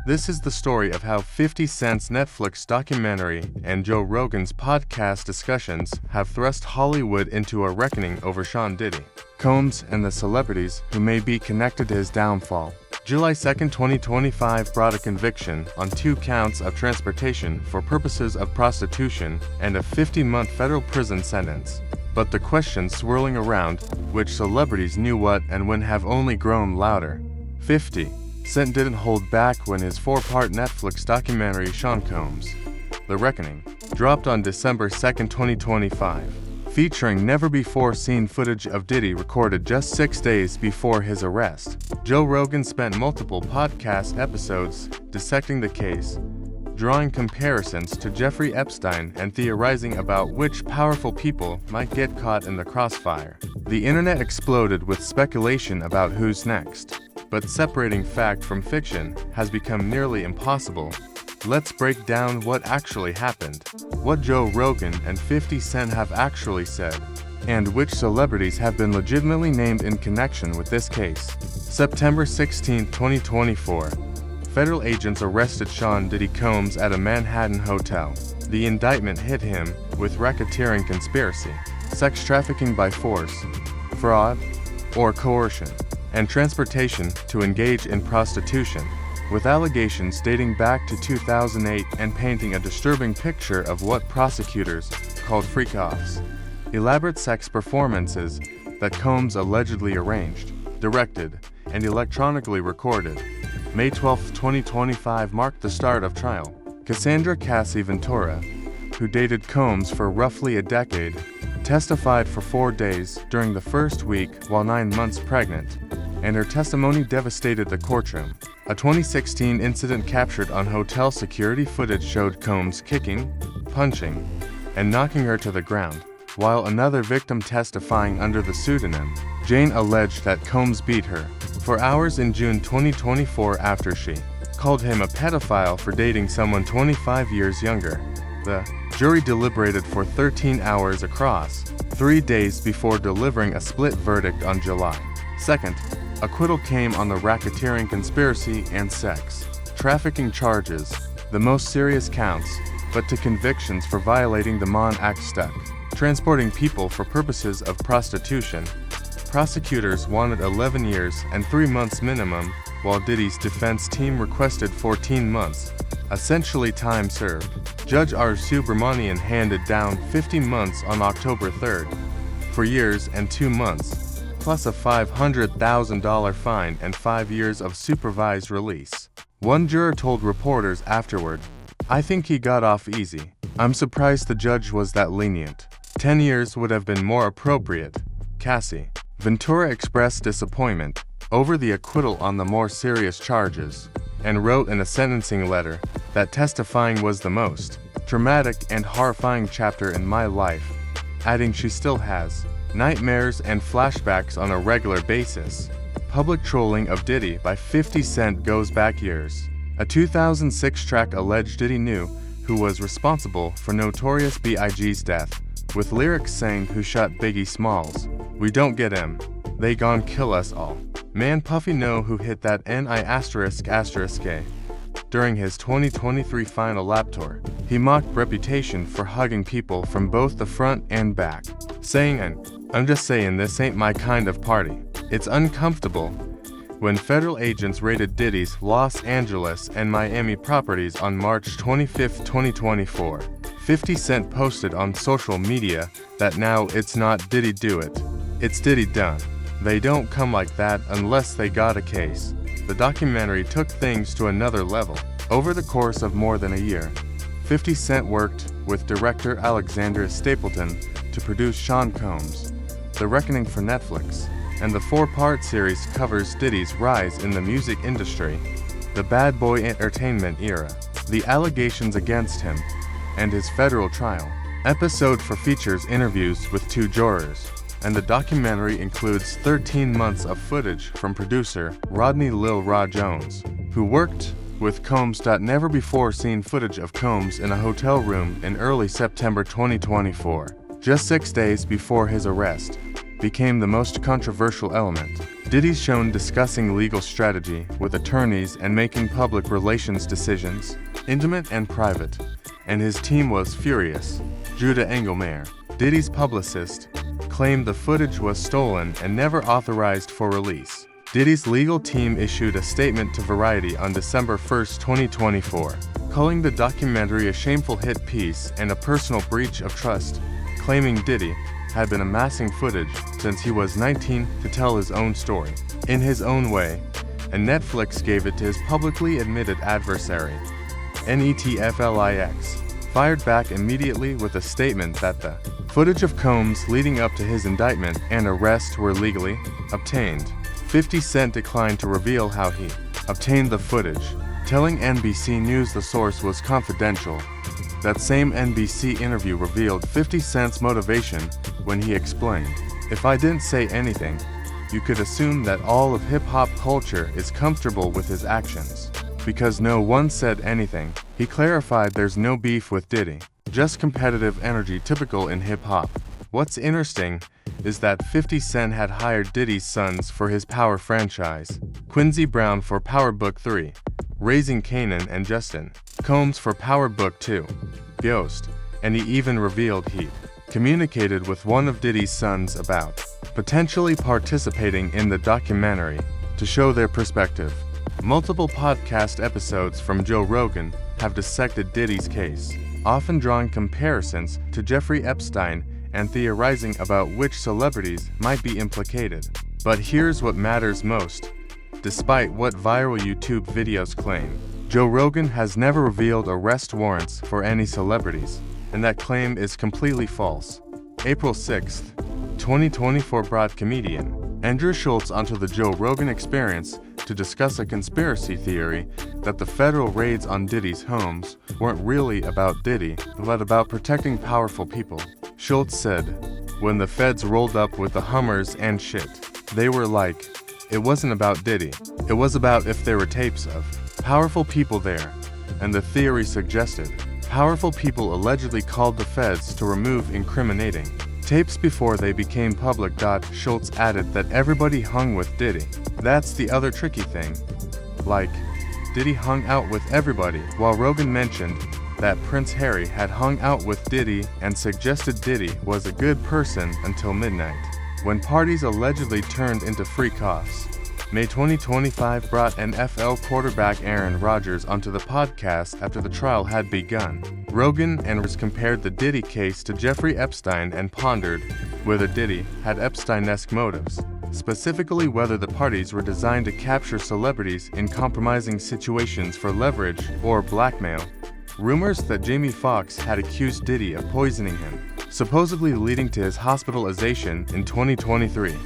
This is the story of how 50 Cent's Netflix documentary and Joe Rogan's podcast discussions have thrust Hollywood into a reckoning over Sean Diddy, Combs, and the celebrities who may be connected to his downfall. July 2, 2025 brought a conviction on 2 counts of transportation for purposes of prostitution and a 50-month federal prison sentence. But the questions swirling around which celebrities knew what and when have only grown louder. 50 Cent didn't hold back when his 4-part Netflix documentary Sean Combs, The Reckoning, dropped on December 2, 2025, featuring never-before-seen footage of Diddy recorded just 6 days before his arrest. Joe Rogan spent multiple podcast episodes dissecting the case, drawing comparisons to Jeffrey Epstein and theorizing about which powerful people might get caught in the crossfire. The internet exploded with speculation about who's next. But separating fact from fiction has become nearly impossible. Let's break down what actually happened, what Joe Rogan and 50 Cent have actually said, and which celebrities have been legitimately named in connection with this case. September 16, 2024. Federal agents arrested Sean Diddy Combs at a Manhattan hotel. The indictment hit him with racketeering conspiracy, sex trafficking by force, fraud, or coercion, and transportation to engage in prostitution, with allegations dating back to 2008 and painting a disturbing picture of what prosecutors called freak-offs, elaborate sex performances that Combs allegedly arranged, directed, and electronically recorded. May 12, 2025 marked the start of trial. Cassie Ventura, who dated Combs for roughly a decade, testified for 4 days during the first week while 9 months pregnant, and her testimony devastated the courtroom. A 2016 incident captured on hotel security footage showed Combs kicking, punching, and knocking her to the ground, while another victim testifying under the pseudonym Jane alleged that Combs beat her for hours in June 2024 after she called him a pedophile for dating someone 25 years younger. The jury deliberated for 13 hours across 3 days before delivering a split verdict on July 2nd. Acquittal came on the racketeering conspiracy and sex trafficking charges, the most serious counts, but to convictions for violating the Mann Act stuck. Transporting people for purposes of prostitution. Prosecutors wanted 11 years and 3 months minimum, while Diddy's defense team requested 14 months, essentially time served. Judge R. Subramanian handed down 50 months on October 3rd, 4 years and 2 months, plus a $500,000 fine and 5 years of supervised release. One juror told reporters afterward, "I think he got off easy. I'm surprised the judge was that lenient. 10 years would have been more appropriate." Cassie Ventura expressed disappointment over the acquittal on the more serious charges, and wrote in a sentencing letter that testifying was the most traumatic and horrifying chapter in my life, adding she still has nightmares and flashbacks on a regular basis. Public trolling of Diddy by 50 Cent goes back years. A 2006 track alleged Diddy knew who was responsible for Notorious B.I.G.'s death, with lyrics saying who shot Biggie Smalls. "We don't get him. They gon' kill us all. Man Puffy know who hit that N.I****A. During his 2023 final lap tour, he mocked Reputation for hugging people from both the front and back, saying, "I'm just saying this ain't my kind of party. It's uncomfortable." When federal agents raided Diddy's Los Angeles and Miami properties on March 25, 2024, 50 Cent posted on social media that now it's not Diddy do it, it's Diddy done. They don't come like that unless they got a case. The documentary took things to another level. Over the course of more than a year, 50 Cent worked with director Alexandra Stapleton to produce Sean Combs, The Reckoning for Netflix, and the 4-part series covers Diddy's rise in the music industry, the bad boy entertainment era, the allegations against him, and his federal trial. Episode 4 features interviews with 2 jurors, and the documentary includes 13 months of footage from producer Rodney Lil Rod Jones, who worked with Combs. Never-before-seen footage of Combs in a hotel room in early September 2024, just 6 days before his arrest. became the most controversial element. Diddy's shown discussing legal strategy with attorneys and making public relations decisions, intimate and private, and his team was furious. Judah Engelmeyer, Diddy's publicist, claimed the footage was stolen and never authorized for release. Diddy's legal team issued a statement to Variety on December 1, 2024, calling the documentary a shameful hit piece and a personal breach of trust, claiming Diddy had been amassing footage since he was 19 to tell his own story, in his own way, and Netflix gave it to his publicly admitted adversary. Netflix fired back immediately with a statement that the footage of Combs leading up to his indictment and arrest were legally obtained. 50 Cent declined to reveal how he obtained the footage, telling NBC News the source was confidential. That same NBC interview revealed 50 Cent's motivation when he explained, "If I didn't say anything, you could assume that all of hip-hop culture is comfortable with his actions. Because no one said anything," he clarified there's no beef with Diddy, just competitive energy typical in hip-hop. What's interesting is that 50 Cent had hired Diddy's sons for his Power franchise, Quincy Brown for Power Book 3, Raising Kanan and Justin, Combs for Power Book 2, Ghost, and he even revealed he'd communicated with one of Diddy's sons about potentially participating in the documentary to show their perspective. Multiple podcast episodes from Joe Rogan have dissected Diddy's case, often drawing comparisons to Jeffrey Epstein and theorizing about which celebrities might be implicated. But here's what matters most. Despite what viral YouTube videos claim, Joe Rogan has never revealed arrest warrants for any celebrities, and that claim is completely false. April 6, 2024 brought comedian Andrew Schulz onto the Joe Rogan Experience to discuss a conspiracy theory that the federal raids on Diddy's homes weren't really about Diddy, but about protecting powerful people. Schulz said, "When the feds rolled up with the Hummers and shit, they were like, it wasn't about Diddy. It was about if there were tapes of powerful people there." And the theory suggested powerful people allegedly called the feds to remove incriminating tapes before they became public. Schulz added that everybody hung with Diddy. That's the other tricky thing. Like, Diddy hung out with everybody, while Rogan mentioned that Prince Harry had hung out with Diddy and suggested Diddy was a good person until midnight, when parties allegedly turned into freak-offs. May 2025 brought NFL quarterback Aaron Rodgers onto the podcast after the trial had begun. Rogan and Rodgers compared the Diddy case to Jeffrey Epstein and pondered whether Diddy had Epstein-esque motives, specifically whether the parties were designed to capture celebrities in compromising situations for leverage or blackmail. Rumors that Jamie Foxx had accused Diddy of poisoning him, supposedly leading to his hospitalization in 2023,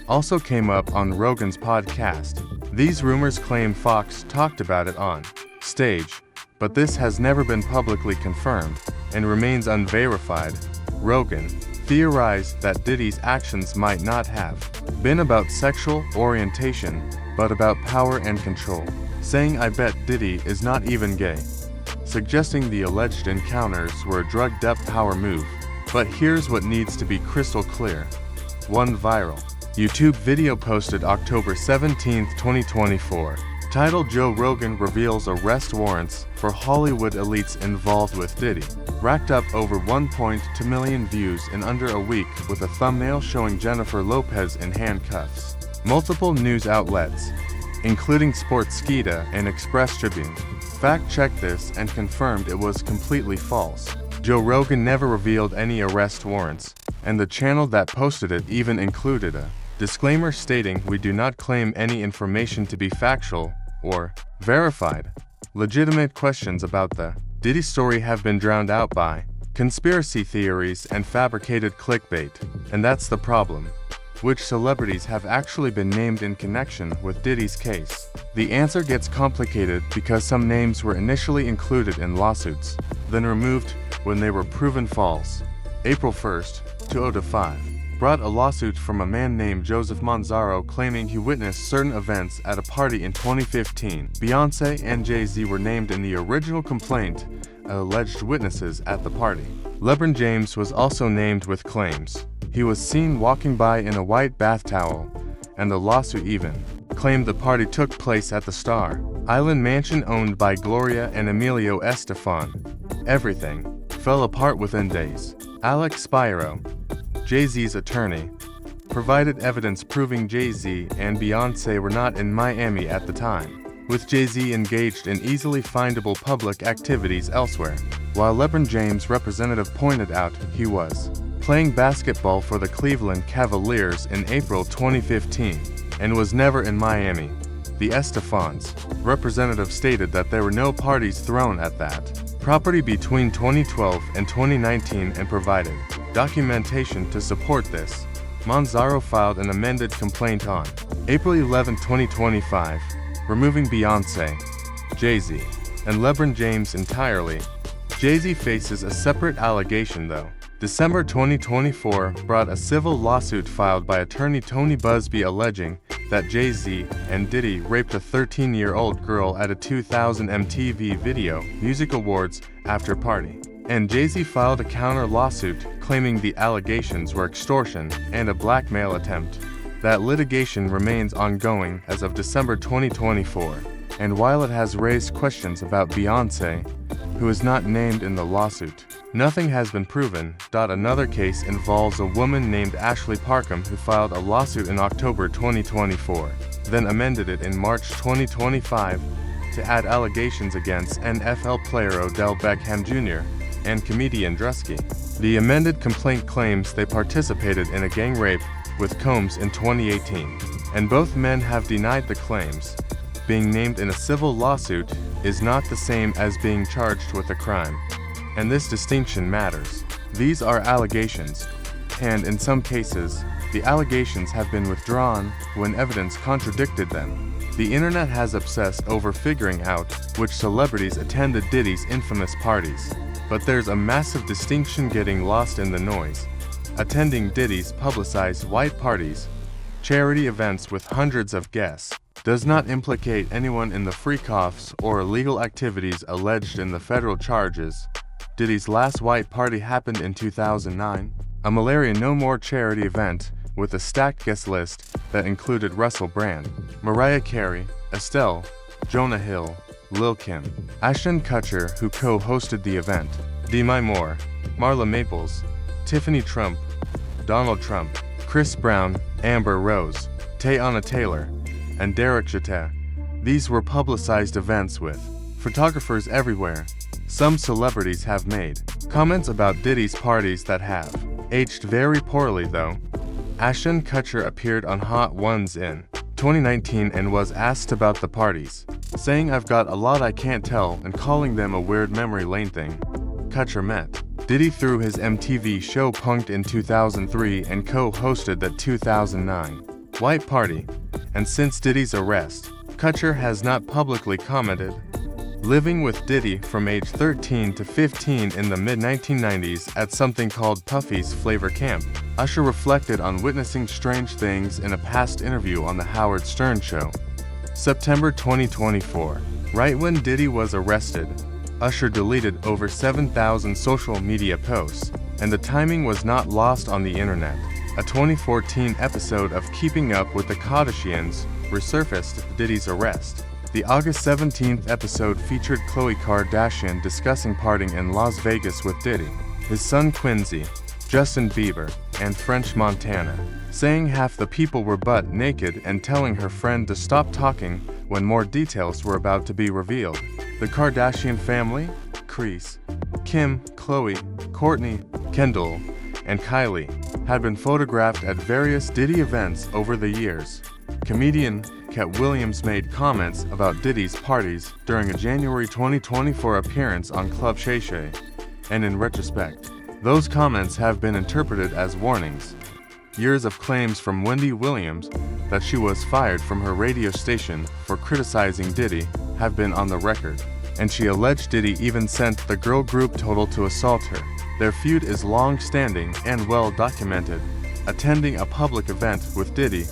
also came up on Rogan's podcast. These rumors claim Fox talked about it on stage, but this has never been publicly confirmed and remains unverified. Rogan theorized that Diddy's actions might not have been about sexual orientation, but about power and control, saying, "I bet Diddy is not even gay," suggesting the alleged encounters were a drugged-up power move. But here's what needs to be crystal clear. One viral YouTube video posted October 17, 2024, titled "Joe Rogan Reveals Arrest Warrants for Hollywood Elites Involved with Diddy," racked up over 1.2 million views in under a week with a thumbnail showing Jennifer Lopez in handcuffs. Multiple news outlets, including Sportskeeda and Express Tribune, fact-checked this and confirmed it was completely false. Joe Rogan never revealed any arrest warrants, and the channel that posted it even included a disclaimer stating, "We do not claim any information to be factual or verified." Legitimate questions about the Diddy story have been drowned out by conspiracy theories and fabricated clickbait, and that's the problem. Which celebrities have actually been named in connection with Diddy's case? The answer gets complicated because some names were initially included in lawsuits, then removed when they were proven false. April 1, 2005, brought a lawsuit from a man named Joseph Manzaro claiming he witnessed certain events at a party in 2015. Beyoncé and Jay-Z were named in the original complaint as alleged witnesses at the party. LeBron James was also named with claims He was seen walking by in a white bath towel, and the lawsuit even claimed the party took place at the Star Island mansion owned by Gloria and Emilio Estefan. Everything fell apart within days. Alex Spiro, Jay-Z's attorney, provided evidence proving Jay-Z and Beyoncé were not in Miami at the time, with Jay-Z engaged in easily findable public activities elsewhere, while LeBron James' representative pointed out he was playing basketball for the Cleveland Cavaliers in April 2015 and was never in Miami. The Estefans' representative stated that there were no parties thrown at that property between 2012 and 2019 and provided documentation to support this. Manzaro filed an amended complaint on April 11, 2025, removing Beyoncé, Jay-Z, and LeBron James entirely. Jay-Z faces a separate allegation though. December 2024 brought a civil lawsuit filed by attorney Tony Busby alleging that Jay-Z and Diddy raped a 13-year-old girl at a 2000 MTV Video Music Awards after party. And Jay-Z filed a counter lawsuit claiming the allegations were extortion and a blackmail attempt. That litigation remains ongoing as of December 2024, and while it has raised questions about Beyoncé, who is not named in the lawsuit, nothing has been proven. Another case involves a woman named Ashley Parkham who filed a lawsuit in October 2024, then amended it in March 2025 to add allegations against NFL player Odell Beckham Jr. and comedian Drusky. The amended complaint claims they participated in a gang rape with Combs in 2018, and both men have denied the claims. Being named in a civil lawsuit is not the same as being charged with a crime, and this distinction matters. These are allegations, and in some cases, the allegations have been withdrawn when evidence contradicted them. The internet has obsessed over figuring out which celebrities attended Diddy's infamous parties, but there's a massive distinction getting lost in the noise. Attending Diddy's publicized white parties, charity events with hundreds of guests, does not implicate anyone in the freak-offs or illegal activities alleged in the federal charges. Diddy's last white party happened in 2009, a Malaria No More charity event with a stacked guest list that included Russell Brand, Mariah Carey, Estelle, Jonah Hill, Lil' Kim, Ashton Kutcher, who co-hosted the event, Demi Moore, Marla Maples, Tiffany Trump, Donald Trump, Chris Brown, Amber Rose, Teyana Taylor, and Derek Jeter. These were publicized events with photographers everywhere. Some celebrities have made comments about Diddy's parties that have aged very poorly though. Ashton Kutcher appeared on Hot Ones in 2019 and was asked about the parties, saying "I've got a lot I can't tell" and calling them a weird memory lane thing. Kutcher met Diddy through his MTV show Punk'd in 2003 and co-hosted that 2009 white party, and since Diddy's arrest, Kutcher has not publicly commented. Living with Diddy from age 13 to 15 in the mid-1990s at something called Puffy's Flavor Camp, Usher reflected on witnessing strange things in a past interview on The Howard Stern Show. September 2024. Right when Diddy was arrested, Usher deleted over 7,000 social media posts, and the timing was not lost on the internet. A 2014 episode of Keeping Up with the Kardashians resurfaced Diddy's arrest. The August 17th episode featured Khloe Kardashian discussing partying in Las Vegas with Diddy, his son Quincy, Justin Bieber, and French Montana, saying half the people were butt naked and telling her friend to stop talking when more details were about to be revealed. The Kardashian family, Kris, Kim, Khloe, Kourtney, Kendall, and Kylie, had been photographed at various Diddy events over the years. Comedian Cat Williams made comments about Diddy's parties during a January 2024 appearance on Club Shay Shay, and in retrospect, those comments have been interpreted as warnings. Years of claims from Wendy Williams that she was fired from her radio station for criticizing Diddy have been on the record, and she alleged Diddy even sent the girl group Total to assault her. Their feud is long-standing and well-documented. Attending a public event with Diddy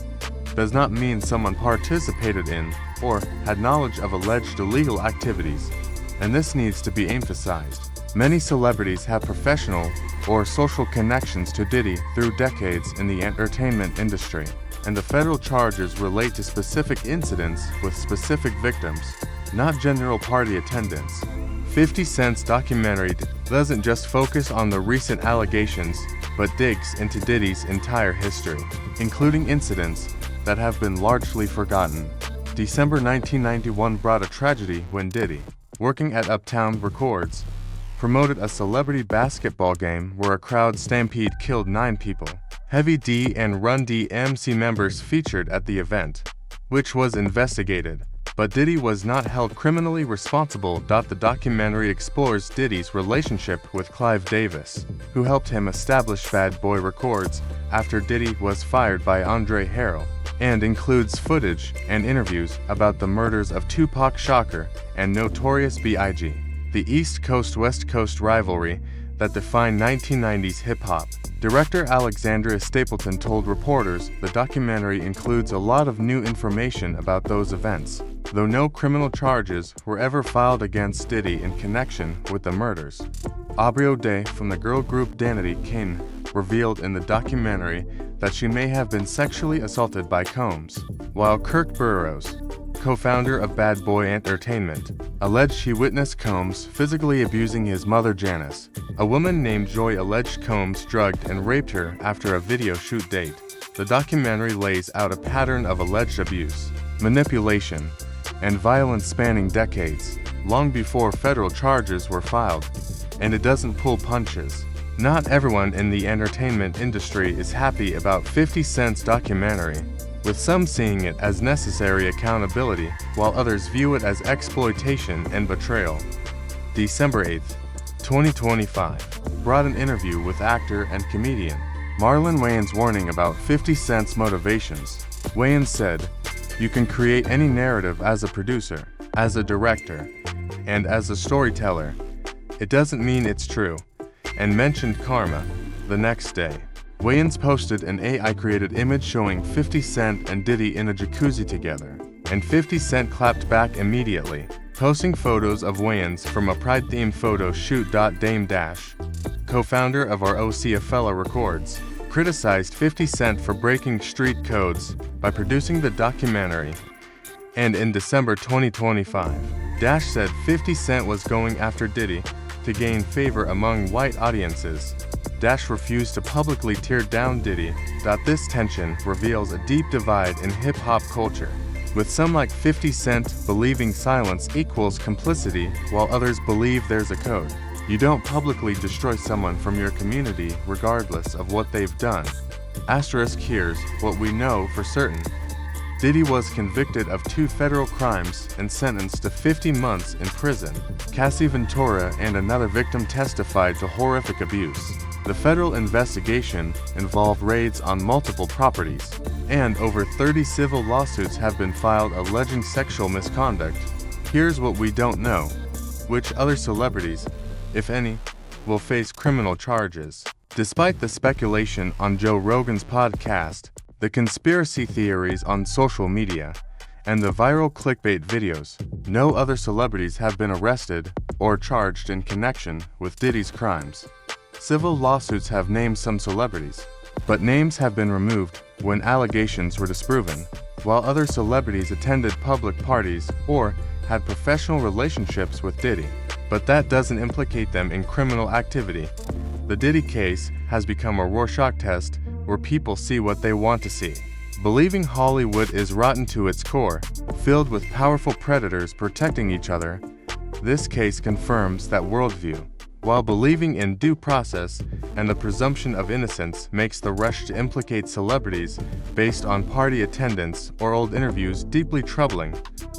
does not mean someone participated in or had knowledge of alleged illegal activities, and this needs to be emphasized. Many celebrities have professional or social connections to Diddy through decades in the entertainment industry, and the federal charges relate to specific incidents with specific victims, not general party attendance. 50 Cent's documentary doesn't just focus on the recent allegations, but digs into Diddy's entire history, including incidents that have been largely forgotten. December 1991 brought a tragedy when Diddy, working at Uptown Records, promoted a celebrity basketball game where a crowd stampede killed 9 people. Heavy D and Run DMC members featured at the event, which was investigated, but Diddy was not held criminally responsible. The documentary explores Diddy's relationship with Clive Davis, who helped him establish Bad Boy Records after Diddy was fired by Andre Harrell, and includes footage and interviews about the murders of Tupac Shakur and Notorious B.I.G., the East Coast-West Coast rivalry that defined 1990s hip-hop. Director Alexandria Stapleton told reporters the documentary includes a lot of new information about those events, though no criminal charges were ever filed against Diddy in connection with the murders. Aubrey O'Day from the girl group Danity Kane revealed in the documentary that she may have been sexually assaulted by Combs, while Kirk Burroughs, co-founder of Bad Boy Entertainment, alleged he witnessed Combs physically abusing his mother Janice. A woman named Joy alleged Combs drugged and raped her after a video shoot date. The documentary lays out a pattern of alleged abuse, manipulation, and violence spanning decades, long before federal charges were filed, and it doesn't pull punches. Not everyone in the entertainment industry is happy about 50 Cent's documentary, with some seeing it as necessary accountability, while others view it as exploitation and betrayal. December 8, 2025, brought an interview with actor and comedian Marlon Wayans warning about 50 Cent's motivations. Wayans said, "You can create any narrative as a producer, as a director, and as a storyteller. It doesn't mean it's true," and mentioned karma the next day. Wayans posted an AI-created image showing 50 Cent and Diddy in a jacuzzi together, and 50 Cent clapped back immediately, posting photos of Wayans from a Pride-themed photo shoot. Dame Dash, co-founder of ROC-A-Fella Records, criticized 50 Cent for breaking street codes by producing the documentary, and in December 2025, Dash said 50 Cent was going after Diddy to gain favor among white audiences. Dash refused to publicly tear down Diddy. This tension reveals a deep divide in hip-hop culture, with some like 50 Cent believing silence equals complicity, while others believe there's a code. You don't publicly destroy someone from your community regardless of what they've done. Asterisk, here's what we know for certain. Diddy was convicted of 2 federal crimes and sentenced to 50 months in prison. Cassie Ventura and another victim testified to horrific abuse. The federal investigation involved raids on multiple properties, and over 30 civil lawsuits have been filed alleging sexual misconduct. Here's what we don't know: which other celebrities, if any, will face criminal charges. Despite the speculation on Joe Rogan's podcast, the conspiracy theories on social media, and the viral clickbait videos, no other celebrities have been arrested or charged in connection with Diddy's crimes. Civil lawsuits have named some celebrities, but names have been removed when allegations were disproven, while other celebrities attended public parties or had professional relationships with Diddy, but that doesn't implicate them in criminal activity. The Diddy case has become a Rorschach test where people see what they want to see. Believing Hollywood is rotten to its core, filled with powerful predators protecting each other, this case confirms that worldview. While believing in due process and the presumption of innocence makes the rush to implicate celebrities based on party attendance or old interviews deeply troubling,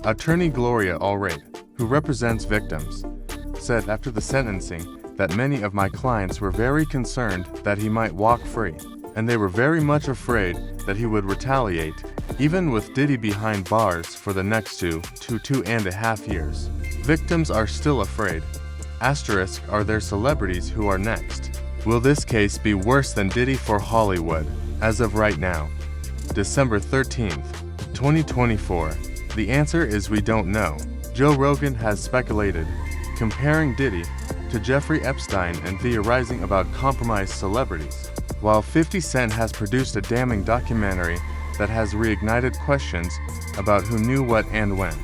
attorney Gloria Allred, who represents victims, said after the sentencing that many of my clients were very concerned that he might walk free, and they were very much afraid that he would retaliate, even with Diddy behind bars for the next 2.5 years. Victims are still afraid. Asterisk, are there celebrities who are next? Will this case be worse than Diddy for Hollywood? As of right now, December 13th, 2024, the answer is we don't know. Joe Rogan has speculated, comparing Diddy to Jeffrey Epstein and theorizing about compromised celebrities. While 50 Cent has produced a damning documentary that has reignited questions about who knew what and when,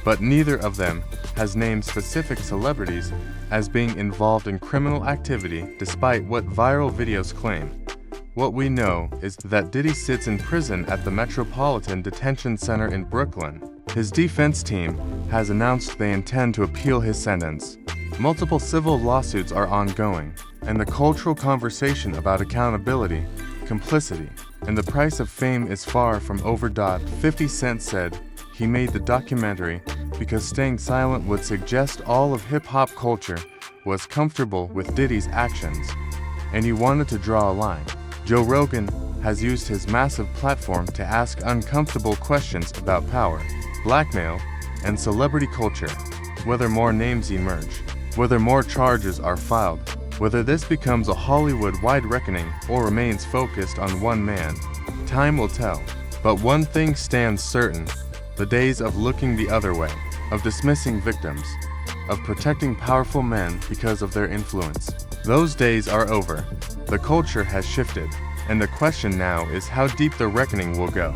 but neither of them has named specific celebrities as being involved in criminal activity despite what viral videos claim. What we know is that Diddy sits in prison at the Metropolitan Detention Center in Brooklyn. His defense team has announced they intend to appeal his sentence. Multiple civil lawsuits are ongoing, and the cultural conversation about accountability, complicity, and the price of fame is far from over. 50 Cent said he made the documentary because staying silent would suggest all of hip-hop culture was comfortable with Diddy's actions, and he wanted to draw a line. Joe Rogan has used his massive platform to ask uncomfortable questions about power, blackmail, and celebrity culture. Whether more names emerge, whether more charges are filed, whether this becomes a Hollywood-wide reckoning or remains focused on one man, time will tell. But one thing stands certain: the days of looking the other way, of dismissing victims, of protecting powerful men because of their influence, those days are over. The culture has shifted, and the question now is how deep the reckoning will go.